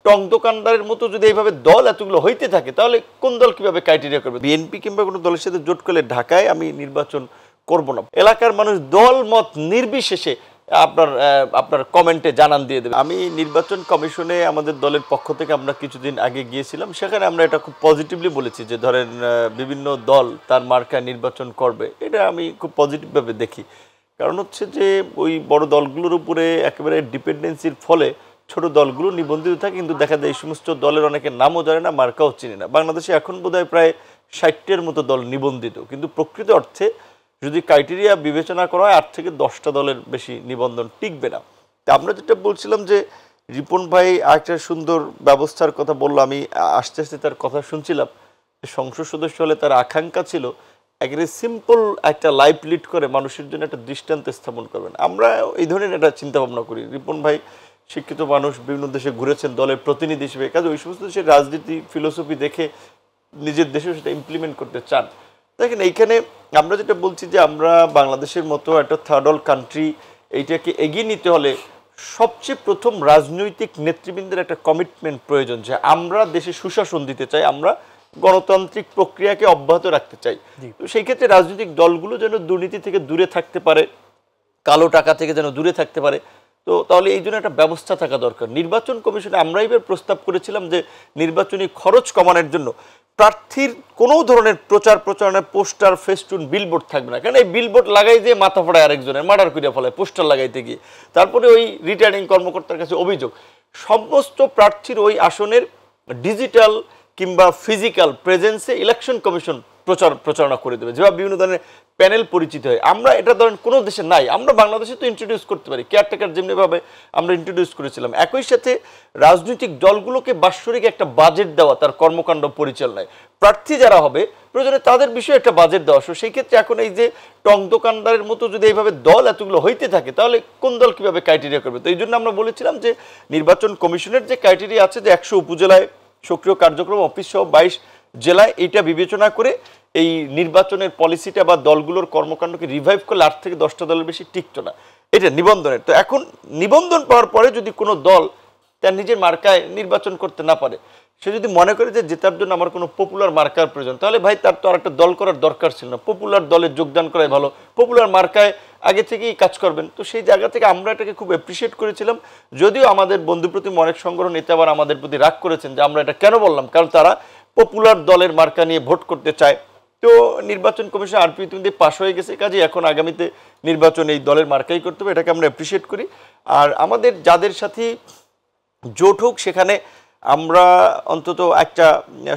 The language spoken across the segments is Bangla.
টং দোকানদারের মতো যদি এইভাবে দল এতগুলো হইতে থাকে তাহলে কোন দল কিভাবে ক্রাইটেরিয়া করবে? বিএনপি কিংবা কোনো দলের সাথে জোট করলে ঢাকায় আমি নির্বাচন করব না। এলাকার মানুষ দল মত নির্বিশেষে আপনার কমেন্টে জানান দিয়ে দেবে। আমি নির্বাচন কমিশনে আমাদের দলের পক্ষ থেকে আমরা কিছুদিন আগে গিয়েছিলাম, সেখানে আমরা এটা খুব পজিটিভলি বলেছি যে ধরেন বিভিন্ন দল তার মার্কায় নির্বাচন করবে, এটা আমি খুব পজিটিভভাবে দেখি। কারণ হচ্ছে যে ওই বড় দলগুলোর উপরে একেবারে ডিপেন্ডেন্সির ফলে ছোট দলগুলো নিবন্ধিত থাকে, কিন্তু দেখা যায় এই সমস্ত দলের অনেকের নামও জানে না, মার্কাও চিনে না। বাংলাদেশে এখন বোধহয় প্রায় 60টির মতো দল নিবন্ধিত, কিন্তু প্রকৃত অর্থে যদি ক্রাইটেরিয়া বিবেচনা করা হয় 8 থেকে 10টা দলের বেশি নিবন্ধন টিকবে না। তা আমরা যেটা বলছিলাম যে রিপন ভাই আরেকটা সুন্দর ব্যবস্থার কথা বললো, আমি আস্তে আস্তে তার কথা শুনছিলাম। সংসদ সদস্য হলে তার আকাঙ্ক্ষা ছিল একেবারে সিম্পল একটা লাইফ লিড করে মানুষের জন্য একটা দৃষ্টান্ত স্থাপন করবেন। আমরা এই ধরনের একটা চিন্তা ভাবনা করি। রিপন ভাই শিক্ষিত মানুষ, বিভিন্ন দেশে ঘুরেছেন দলের প্রতিনিধি হিসেবে, কাজে ওই সমস্ত দেশের রাজনীতি ফিলোসফি দেখে নিজের দেশেও সেটা ইমপ্লিমেন্ট করতে চান। দেখেন এইখানে আমরা যেটা বলছি যে আমরা বাংলাদেশের মতো একটা থার্ড ওয়ার্ল্ড কান্ট্রি, এইটাকে এগিয়ে নিতে হলে সবচেয়ে প্রথম রাজনৈতিক নেতৃবৃন্দের একটা কমিটমেন্ট প্রয়োজন, যে আমরা দেশে সুশাসন দিতে চাই, আমরা গণতান্ত্রিক প্রক্রিয়াকে অব্যাহত রাখতে চাই। তো সেই ক্ষেত্রে রাজনৈতিক দলগুলো যেন দুর্নীতি থেকে দূরে থাকতে পারে, কালো টাকা থেকে যেন দূরে থাকতে পারে। তো তাহলে এই জন্য একটা ব্যবস্থা থাকা দরকার। নির্বাচন কমিশনে আমরা এবার প্রস্তাব করেছিলাম যে নির্বাচনী খরচ কমানোর জন্য প্রার্থীর কোনো ধরনের প্রচার প্রচারণায় পোস্টার, ফেস্টুন, বিলবোর্ড থাকবে না। কারণ এই বিলবোর্ড লাগাই দিয়ে মাথা ফোড়ায় আরেকজনের, মার্ডার করে ফেলায় পোস্টার লাগাইতে গিয়ে। তারপরে ওই রিটার্নিং কর্মকর্তার কাছে অভিযোগ, সমস্ত প্রার্থীর ওই আসনের ডিজিটাল কিংবা ফিজিক্যাল প্রেজেন্সে ইলেকশন কমিশন প্রচারণা করে দেবে, যেভাবে বিভিন্ন ধরনের প্যানেল পরিচিত হয়। আমরা এটা ধরেন কোনো দেশে নাই, আমরা বাংলাদেশে তো ইন্ট্রোডিউস করতে পারি, কেয়ারটেকার যেমনিভাবে আমরা ইন্ট্রোডিউস করেছিলাম। একই সাথে রাজনৈতিক দলগুলোকে বাৎসরিক একটা বাজেট দেওয়া তার কর্মকাণ্ড পরিচালনায়, প্রার্থী যারা হবে প্রয়োজনে তাদের বিষয়ে একটা বাজেট দেওয়া। সেই ক্ষেত্রে এখন এই যে টং দোকানদারের মতো যদি এইভাবে দল এতগুলো হইতে থাকে তাহলে কোন দল কিভাবে ক্রাইটেরিয়া করবে? তো এই জন্য আমরা বলেছিলাম যে নির্বাচন কমিশনের যে ক্রাইটেরিয়া আছে যে 100 উপজেলায় সক্রিয় কার্যক্রম অফিস সহ 22 জেলায়, এইটা বিবেচনা করে এই নির্বাচনের পলিসিটা বা দলগুলোর কর্মকাণ্ডকে রিভাইভ করলে 8 থেকে 10টা দলের বেশি টিকতো না, এটা নিবন্ধনের। তো এখন নিবন্ধন পাওয়ার পরে যদি কোনো দল তার নিজের মার্কায় নির্বাচন করতে না পারে, সে যদি মনে করে যে জেতার জন্য আমার কোনো পপুলার মার্কার প্রয়োজন, তাহলে ভাই তার তো আর একটা দল করার দরকার ছিল না, পপুলার দলে যোগদান করাই ভালো, পপুলার মার্কায় আগে থেকেই কাজ করবেন। তো সেই জায়গা থেকে আমরা এটাকে খুব অ্যাপ্রিসিয়েট করেছিলাম, যদিও আমাদের বন্ধুপ্রতিম অনেক সংগঠন নেতা আবার আমাদের প্রতি রাগ করেছেন যে আমরা এটা কেন বললাম, কারণ তারা পপুলার দলের মার্কা নিয়ে ভোট করতে চায়। তো নির্বাচন কমিশন আরপি ইতিমধ্যে পাশ হয়ে গেছে, কাজে এখন আগামীতে নির্বাচন এই দলের মার্কাই করতে হবে, এটাকে আমরা অ্যাপ্রিসিয়েট করি। আর আমাদের যাদের সাথে জোট হোক সেখানে আমরা অন্তত একটা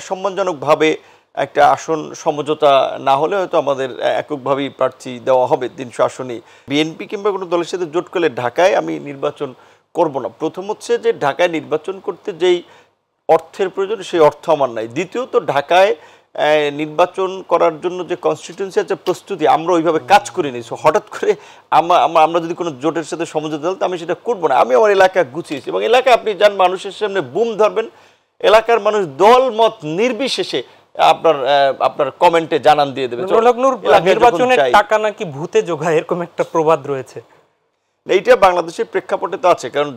সম্মানজনকভাবে একটা আসন সমঝোতা না হলে হয়তো আমাদের এককভাবেই প্রার্থী দেওয়া হবে 300 আসনেই। বিএনপি কিংবা কোনো দলের সাথে জোট করলে ঢাকায় আমি নির্বাচন করব না। প্রথম হচ্ছে যে ঢাকায় নির্বাচন করতে যেই অর্থের প্রয়োজন সেই অর্থ আমার নাই। দ্বিতীয়ত ঢাকায় নির্বাচন করার জন্য যে কনস্টিটিউয়েন্সি আছে প্রস্তুতি, আমরা ওইভাবে কাজ করিনি। সো হঠাৎ করে আমরা যদি কোনো জোটের সাথে সমঝোতা দিই, আমি সেটা করবো না। আমি আমার এলাকা গুছিয়েছি, এবং এলাকা আপনি যান মানুষের সামনে বুম ধরবেন, এলাকার মানুষ দল মত নির্বিশেষে আপনার কমেন্টে জানান দিয়ে দেবে। নির্বাচনের টাকা নাকি ভূতে যোগায়, এরকম একটা প্রবাদ রয়েছে। এইটা বাংলাদেশের প্রেক্ষাপটে তো আছে, কারণ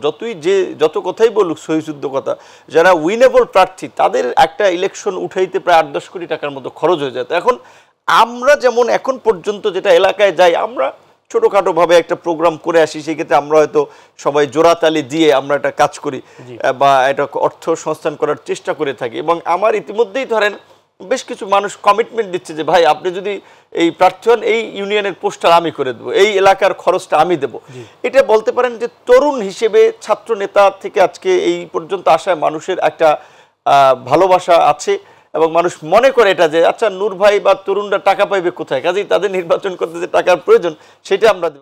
যত কথাই বলুক সহিশুদ্ধ কথা, যারা উইনেবল প্রার্থী তাদের একটা ইলেকশন উঠাইতে প্রায় 8-10 কোটি টাকার মতো খরচ হয়ে যায়। এখন আমরা যেমন এখন পর্যন্ত যেটা এলাকায় যাই, আমরা ছোটোখাটোভাবে একটা প্রোগ্রাম করে আসি, সেই ক্ষেত্রে আমরা হয়তো সবাই জোড়াতালি দিয়ে আমরা একটা কাজ করি বা এটা অর্থ সংস্থান করার চেষ্টা করে থাকি। এবং আমার ইতিমধ্যেই ধরেন বেশ কিছু মানুষ কমিটমেন্ট দিচ্ছে যে ভাই আপনি যদি এই প্রার্থী হন, এই ইউনিয়নের পোস্টার আমি করে দেবো, এই এলাকার খরচটা আমি দেবো। এটা বলতে পারেন যে তরুণ হিসেবে ছাত্র নেতা থেকে আজকে এই পর্যন্ত আসায় মানুষের একটা ভালোবাসা আছে, এবং মানুষ মনে করে এটা যে আচ্ছা নূর ভাই বা তরুণরা টাকা পাইবে কোথায়, কাজেই তাদের নির্বাচন করতে যে টাকার প্রয়োজন সেটা আমরা দেব।